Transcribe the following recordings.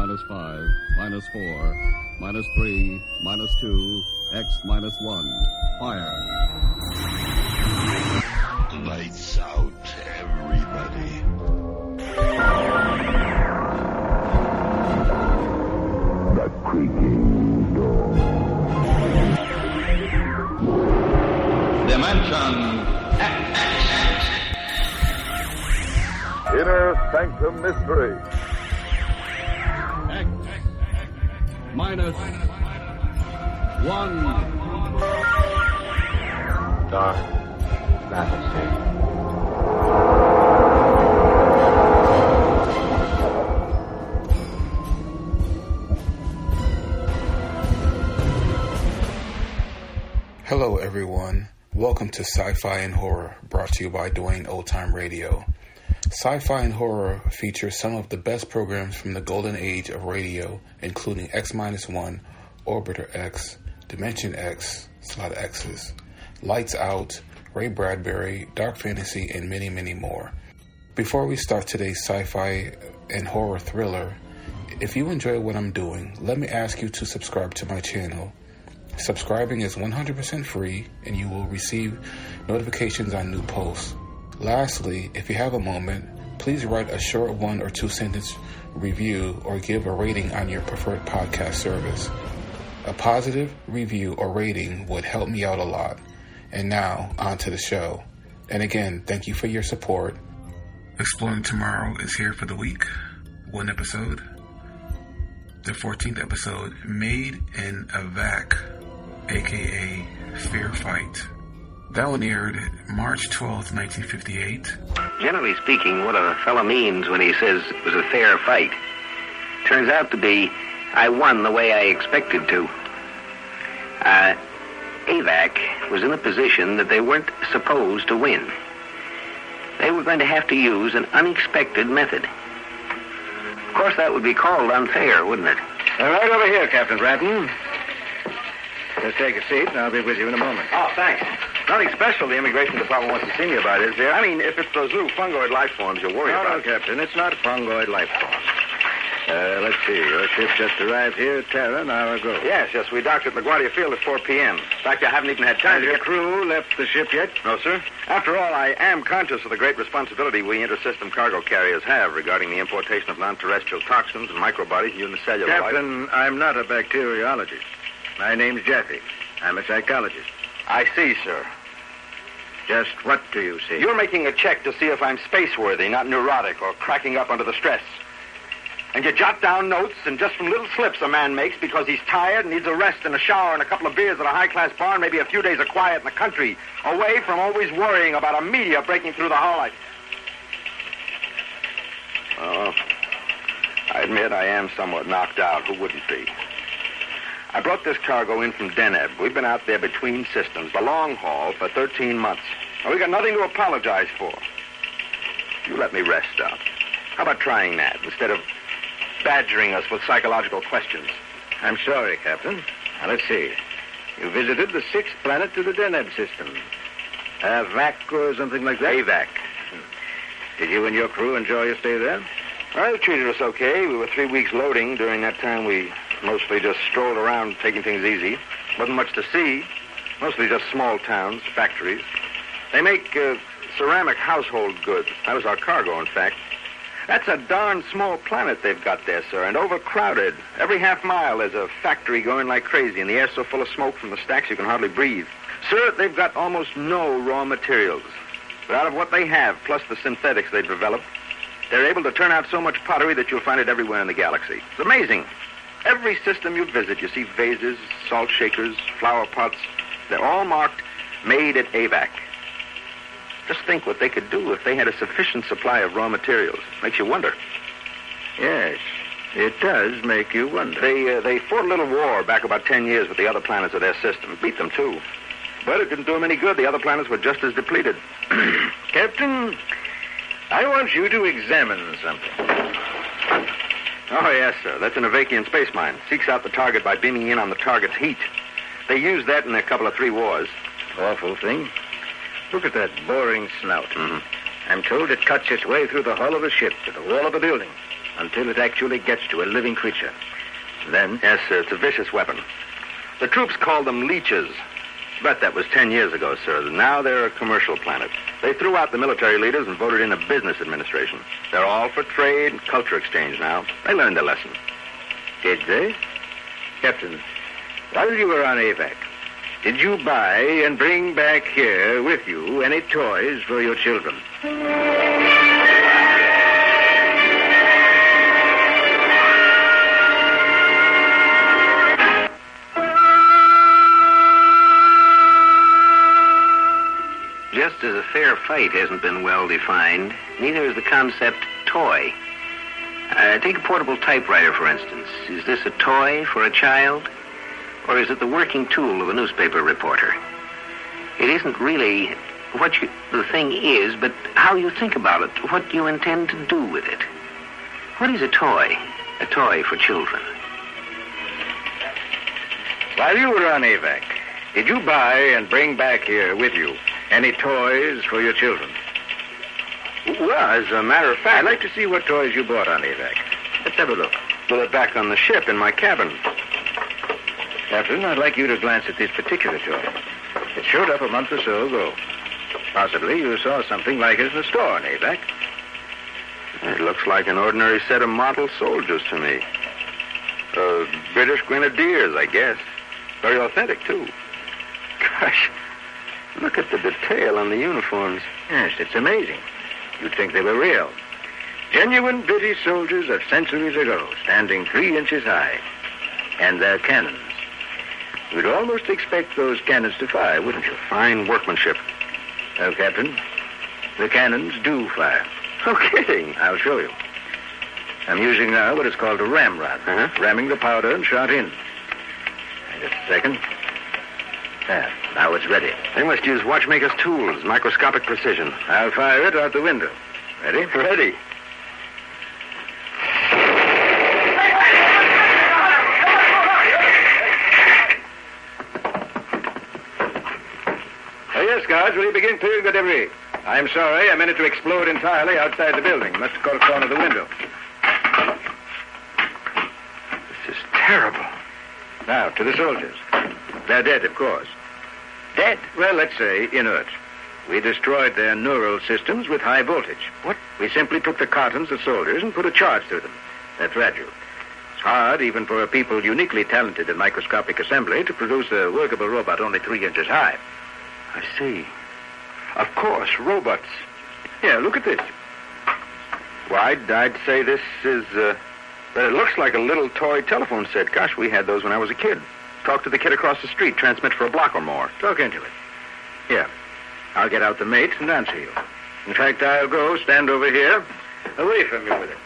minus 5, minus 4, minus 3, minus 2, X minus 1. Fire. Lights out, everybody. The creaking door. Dimension X. Inner Sanctum Mystery. X minus 1. Dark battleship. Hello everyone, welcome to Sci-Fi and Horror, brought to you by Dwayne Old Time Radio. Sci-Fi and Horror features some of the best programs from the golden age of radio, including X-1, Orbiter X, Dimension X, it's a lot of X's, Lights Out, Ray Bradbury, Dark Fantasy, and many, many more. Before we start today's sci-fi and horror thriller, if you enjoy what I'm doing, let me ask you to subscribe to my channel. Subscribing is 100% free, and you will receive notifications on new posts. Lastly, if you have a moment, please write a short 1 or 2 sentence review or give a rating on your preferred podcast service. A positive review or rating would help me out a lot. And now, on to the show. And again, thank you for your support. Exploring Tomorrow is here for the week. One episode. The 14th episode, Made in Avack, a.k.a. Fair Fight. That one aired March 12th, 1958. Generally speaking, what a fellow means when he says it was a fair fight turns out to be I won the way I expected to. Avack was in a position that they weren't supposed to win. They were going to have to use an unexpected method. Of course, that would be called unfair, wouldn't it? Right over here, Captain Bratton. Just take a seat, and I'll be with you in a moment. Oh, thanks. Nothing special the Immigration Department wants to see me about, is there? I mean, if it's those little fungoid life forms you're worried about. No, Captain, it's not fungoid life forms. Let's see. Your ship just arrived here at Terra an hour ago. Yes, we docked at LaGuardia Field at 4 p.m. In fact, I haven't even had time Has your crew left the ship yet? No, sir. After all, I am conscious of the great responsibility we intersystem cargo carriers have regarding the importation of non-terrestrial toxins and microbodies in the cellular life. Captain, I'm not a bacteriologist. My name's Jeffy. I'm a psychologist. I see, sir. Just what do you see? You're making a check to see if I'm space-worthy, not neurotic or cracking up under the stress. And you jot down notes, and just from little slips a man makes because he's tired and needs a rest and a shower and a couple of beers at a high-class bar and maybe a few days of quiet in the country, away from always worrying about a meteor breaking through the hull. I admit I am somewhat knocked out. Who wouldn't be? I brought this cargo in from Deneb. We've been out there between systems, the long haul, for 13 months. And we got nothing to apologize for. You let me rest up. How about trying that instead of badgering us with psychological questions? I'm sorry, Captain. Now, let's see. You visited the 6th planet to the Deneb system. Avack or something like that? Avack. Did you and your crew enjoy your stay there? Well, they treated us okay. We were 3 weeks loading. During that time, we mostly just strolled around taking things easy. Wasn't much to see. Mostly just small towns, factories. They make ceramic household goods. That was our cargo, in fact. That's a darn small planet they've got there, sir, and overcrowded. Every half mile there's a factory going like crazy, and the air's so full of smoke from the stacks you can hardly breathe. Sir, they've got almost no raw materials. But out of what they have, plus the synthetics they've developed, they're able to turn out so much pottery that you'll find it everywhere in the galaxy. It's amazing. Every system you visit, you see vases, salt shakers, flower pots. They're all marked, made at Avack. Just think what they could do if they had a sufficient supply of raw materials. Makes you wonder. Yes, it does make you wonder. They fought a little war back about 10 years with the other planets of their system. Beat them, too. But it didn't do them any good. The other planets were just as depleted. Captain, I want you to examine something. Oh, yes, sir. That's an Avakian space mine. Seeks out the target by beaming in on the target's heat. They used that in a couple of 3 wars. Awful thing. Look at that boring snout. Mm-hmm. I'm told it cuts its way through the hull of a ship to the wall of a building. until it actually gets to a living creature. Then... Yes, sir, it's a vicious weapon. The troops called them leeches. But that was 10 years ago, sir. Now they're a commercial planet. They threw out the military leaders and voted in a business administration. They're all for trade and culture exchange now. They learned their lesson. Did they? Captain, while you were on Avack, did you buy and bring back here with you any toys for your children? Just as a fair fight hasn't been well defined, neither is the concept toy. Take a portable typewriter, for instance. Is this a toy for a child? Or is it the working tool of a newspaper reporter? It isn't really what the thing is, but how you think about it, what you intend to do with it. What is a toy? A toy for children. While you were on Avack, did you buy and bring back here with you any toys for your children? Well, as a matter of fact... I'd like to see what toys you bought on Avack. Let's have a look. Well, they're back on the ship in my cabin. Captain, I'd like you to glance at this particular toy. It showed up a month or so ago. Possibly you saw something like it in the store on Avack. It looks like an ordinary set of model soldiers to me. British Grenadiers, I guess. Very authentic, too. Gosh, look at the detail on the uniforms. Yes, it's amazing. You'd think they were real. Genuine British soldiers of centuries ago, standing 3 inches high. And their cannons. You'd almost expect those cannons to fire, wouldn't you? Fine workmanship. Oh, Captain, the cannons do fire. No kidding. I'll show you. I'm using now what is called a ramrod. Ramming the powder and shot in. Just a second. There, now it's ready. They must use watchmaker's tools, microscopic precision. I'll fire it out the window. Ready? Ready. Oh, yes, guards, will you begin clearing the debris? I'm sorry, I meant it to explode entirely outside the building. Must have caught a corner of the window. This is terrible. Now, to the soldiers. They're dead, of course. Dead? Well, let's say inert. We destroyed their neural systems with high voltage. What? We simply took the cartons of soldiers and put a charge through them. They're fragile. It's hard, even for a people uniquely talented in microscopic assembly, to produce a workable robot only 3 inches high. I see. Of course, robots. Yeah, look at this. Well, I'd say this is, but it looks like a little toy telephone set. Gosh, we had those when I was a kid. Talk to the kid across the street, transmit for a block or more. Talk into it. Here, I'll get out the mate and answer you. In fact, I'll go stand over here, away from you with it.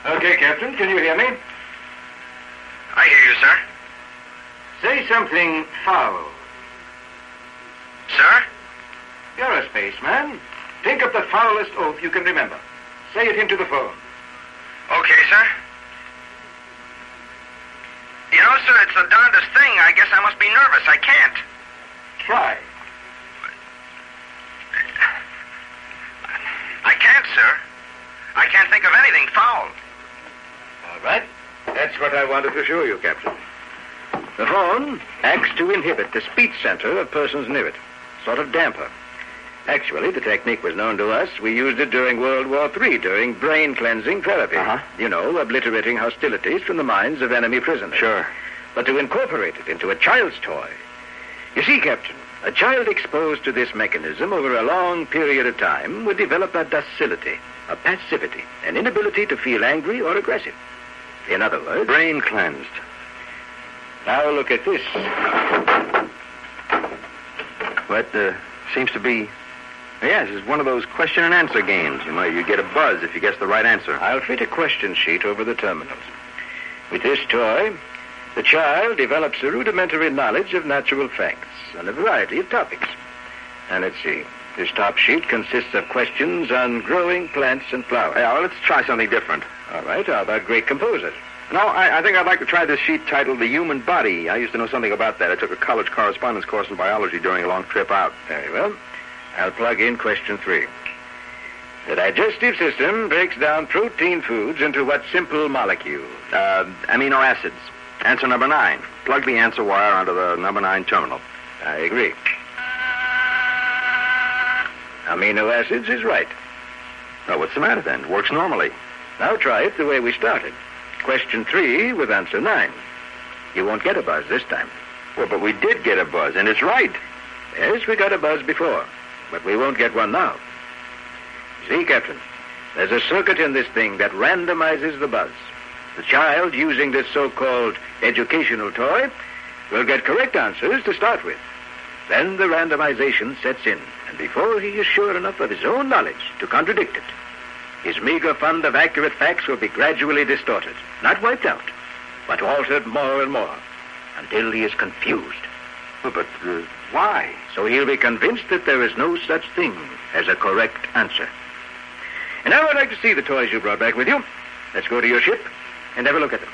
Okay, Captain, can you hear me? I hear you, sir. Say something foul. Sir? You're a spaceman. Think of the foulest oath you can remember. Say it into the phone. Okay, sir. You know, sir, it's the darndest thing. I guess I must be nervous. I can't. Try. I can't, sir. I can't think of anything foul. All right. That's what I wanted to show you, Captain. The phone acts to inhibit the speech center of persons near it. Sort of damper. Actually, the technique was known to us. We used it during World War III, during brain-cleansing therapy. You know, obliterating hostilities from the minds of enemy prisoners. Sure. But to incorporate it into a child's toy. You see, Captain, a child exposed to this mechanism over a long period of time would develop a docility, a passivity, an inability to feel angry or aggressive. In other words... Brain cleansed. Now look at this. But, seems to be... Yes, it's one of those question and answer games. You know, you get a buzz if you guess the right answer. I'll fit a question sheet over the terminals. With this toy, the child develops a rudimentary knowledge of natural facts on a variety of topics. And let's see. This top sheet consists of questions on growing plants and flowers. Yeah, well, let's try something different. All right, how about great composers? No, I think I'd like to try this sheet titled The Human Body. I used to know something about that. I took a college correspondence course in biology during a long trip out. Very well. I'll plug in question 3. The digestive system breaks down protein foods into what simple molecule? Amino acids. Answer number 9. Plug the answer wire onto the number 9 terminal. I agree. Amino acids is right. Oh, what's the matter then? It works normally. Now try it the way we started. Question 3 with answer 9. You won't get a buzz this time. Well, but we did get a buzz, and it's right. Yes, we got a buzz before, but we won't get one now. See, Captain, there's a circuit in this thing that randomizes the buzz. The child using this so-called educational toy will get correct answers to start with. Then the randomization sets in, and before he is sure enough of his own knowledge to contradict it, his meager fund of accurate facts will be gradually distorted, not wiped out, but altered more and more, until he is confused. Well, but why? So he'll be convinced that there is no such thing as a correct answer. And now I'd like to see the toys you brought back with you. Let's go to your ship and have a look at them.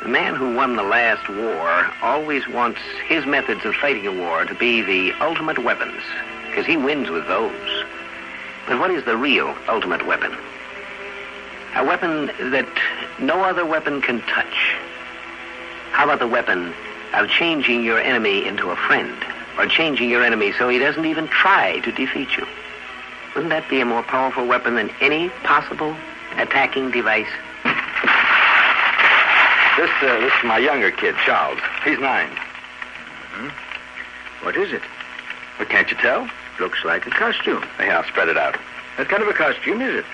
The man who won the last war always wants his methods of fighting a war to be the ultimate weapons, because he wins with those. But what is the real ultimate weapon? A weapon that no other weapon can touch. How about the weapon of changing your enemy into a friend, or changing your enemy so he doesn't even try to defeat you? Wouldn't that be a more powerful weapon than any possible attacking device? This is my younger kid, Charles. He's 9. What is it? Well, can't you tell? Looks like a costume. Yeah, I'll spread it out. What kind of a costume is it?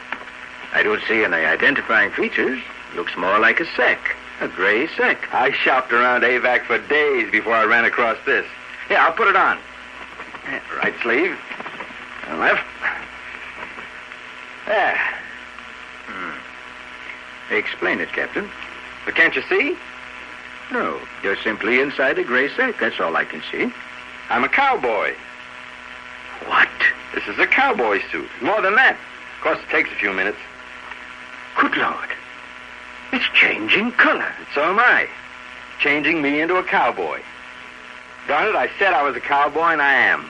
I don't see any identifying features. Looks more like a sack. A gray sack. I shopped around Avack for days before I ran across this. Yeah, I'll put it on. Right sleeve. And left. There. Explain it, Captain. But can't you see? No, you're simply inside a gray sack. That's all I can see. I'm a cowboy. What? This is a cowboy suit. More than that. Of course, it takes a few minutes. Good Lord. It's changing color. So am I. Changing me into a cowboy. Darn it, I said I was a cowboy, and I am.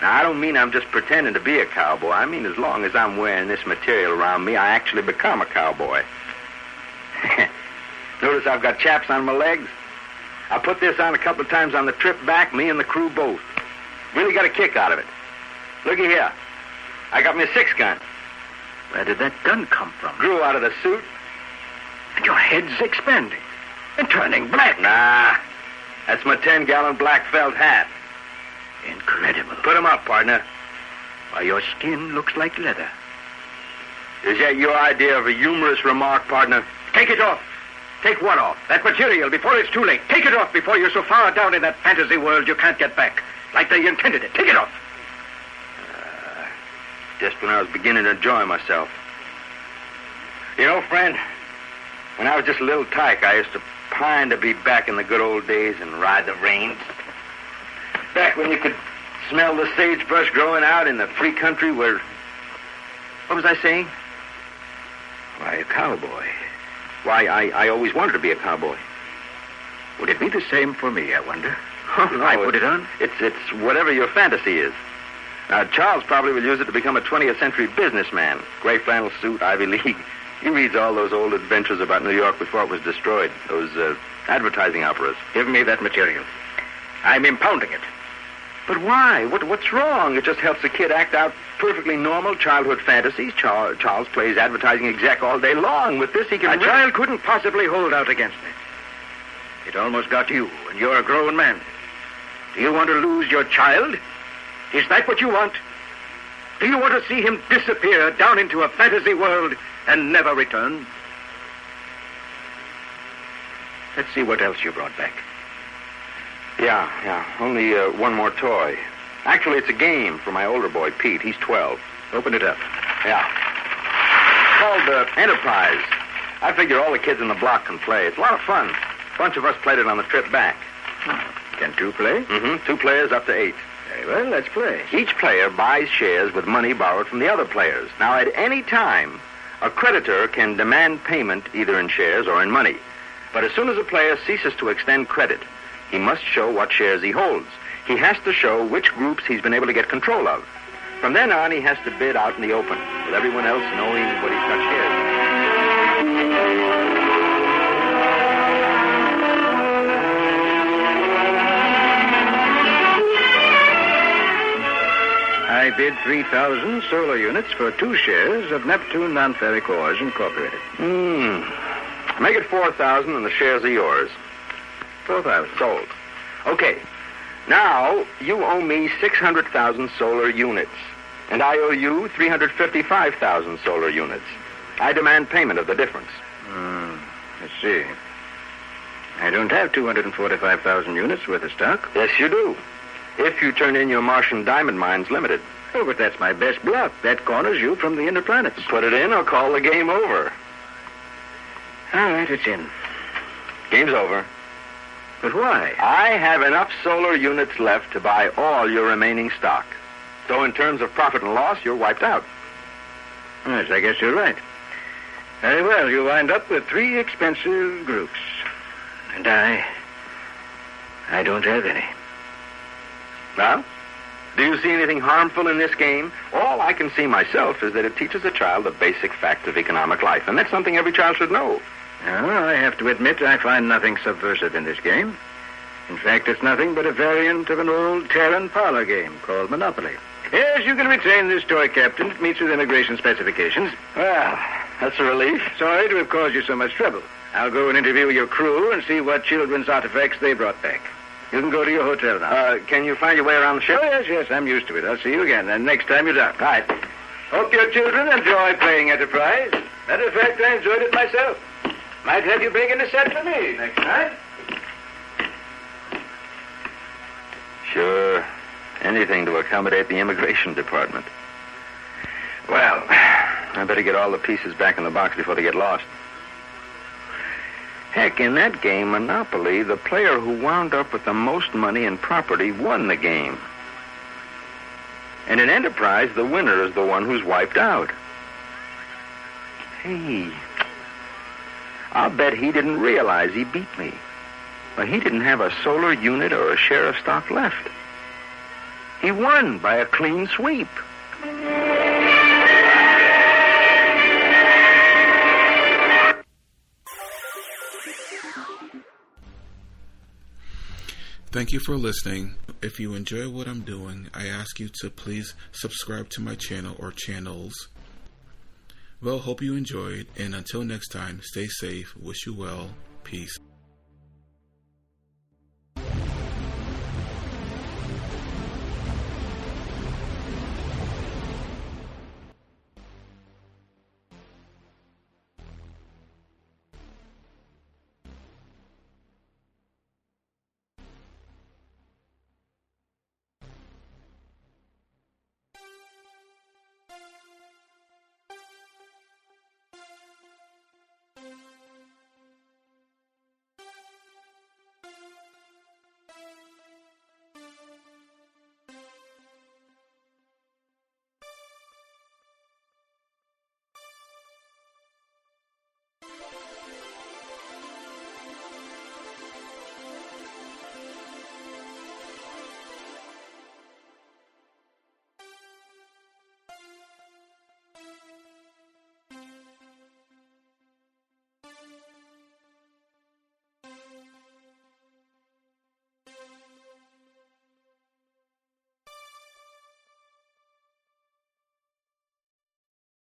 Now, I don't mean I'm just pretending to be a cowboy. I mean as long as I'm wearing this material around me, I actually become a cowboy. Notice I've got chaps on my legs? I put this on a couple of times on the trip back, me and the crew both. Really got a kick out of it. Looky here. I got me a 6-gun. Where did that gun come from? Grew out of the suit. And your head's expanding and turning black. Nah, that's my 10-gallon black felt hat. Incredible. Put 'em up, partner. Why, your skin looks like leather. Is that your idea of a humorous remark, partner? Take it off. Take what off? That material before it's too late. Take it off before you're so far down in that fantasy world you can't get back. Like they intended it. Take it off. Just when I was beginning to enjoy myself. You know, friend, when I was just a little tyke, I used to pine to be back in the good old days and ride the reins. Back when you could smell the sagebrush growing out in the free country where... What was I saying? Why, a cowboy. Why, I always wanted to be a cowboy. Would it be the same for me, I wonder? No, I put it on? It's whatever your fantasy is. Now, Charles probably will use it to become a 20th century businessman. Gray flannel suit, Ivy League. He reads all those old adventures about New York before it was destroyed. Those advertising operas. Give me that material. I'm impounding it. But why? What's wrong? It just helps the kid act out perfectly normal childhood fantasies. Charles plays advertising exec all day long. With this, he can... A child couldn't possibly hold out against it. It almost got you, and you're a grown man. Do you want to lose your child? Is that what you want? Do you want to see him disappear down into a fantasy world and never return? Let's see what else you brought back. Yeah. Only one more toy. Actually, it's a game for my older boy, Pete. He's 12. Open it up. Yeah. It's called Enterprise. I figure all the kids in the block can play. It's a lot of fun. A bunch of us played it on the trip back. Can 2 play? Mm-hmm. 2 players up to 8. Very well, let's play. Each player buys shares with money borrowed from the other players. Now, at any time, A creditor can demand payment either in shares or in money. But as soon as a player ceases to extend credit, he must show what shares he holds. He has to show which groups he's been able to get control of. From then on, he has to bid out in the open, with everyone else knowing what he's got shares in. I bid 3,000 solar units for 2 shares of Neptune Non-Ferric Ores Incorporated. Make it 4,000 and the shares are yours. 4,000. Sold. Okay. Now, you owe me 600,000 solar units, and I owe you 355,000 solar units. I demand payment of the difference. Let's see. I don't have 245,000 units worth of stock. Yes, you do. If you turn in your Martian Diamond Mines Limited. Oh, but that's my best block. That corners you from the inner planets. Put it in or call the game over. All right, it's in. Game's over. But why? I have enough solar units left to buy all your remaining stock. So in terms of profit and loss, you're wiped out. Yes, I guess you're right. Very well, you wind up with 3 expensive groups. And I don't have any. Well, do you see anything harmful in this game? All I can see myself is that it teaches a child the basic facts of economic life, and that's something every child should know. Well, I have to admit I find nothing subversive in this game. In fact, it's nothing but a variant of an old Terran parlor game called Monopoly. Yes, you can retain this toy, Captain. It meets with immigration specifications. Well, that's a relief. Sorry to have caused you so much trouble. I'll go and interview your crew and see what children's artifacts they brought back. You can go to your hotel now. Can you find your way around the ship? Oh, yes, I'm used to it. I'll see you again, and next time you're down. Right. Hope your children enjoy playing Enterprise. Matter of fact, I enjoyed it myself. Might have you bring in a set for me next time. Sure. Anything to accommodate the immigration department. Well, I better get all the pieces back in the box before they get lost. Heck, in that game, Monopoly, the player who wound up with the most money and property won the game. And in Enterprise, the winner is the one who's wiped out. Hey, I'll bet he didn't realize he beat me. Well, he didn't have a solar unit or a share of stock left. He won by a clean sweep. Thank you for listening. If you enjoy what I'm doing, I ask you to please subscribe to my channel or channels. Well, hope you enjoyed, and until next time, stay safe, wish you well, peace.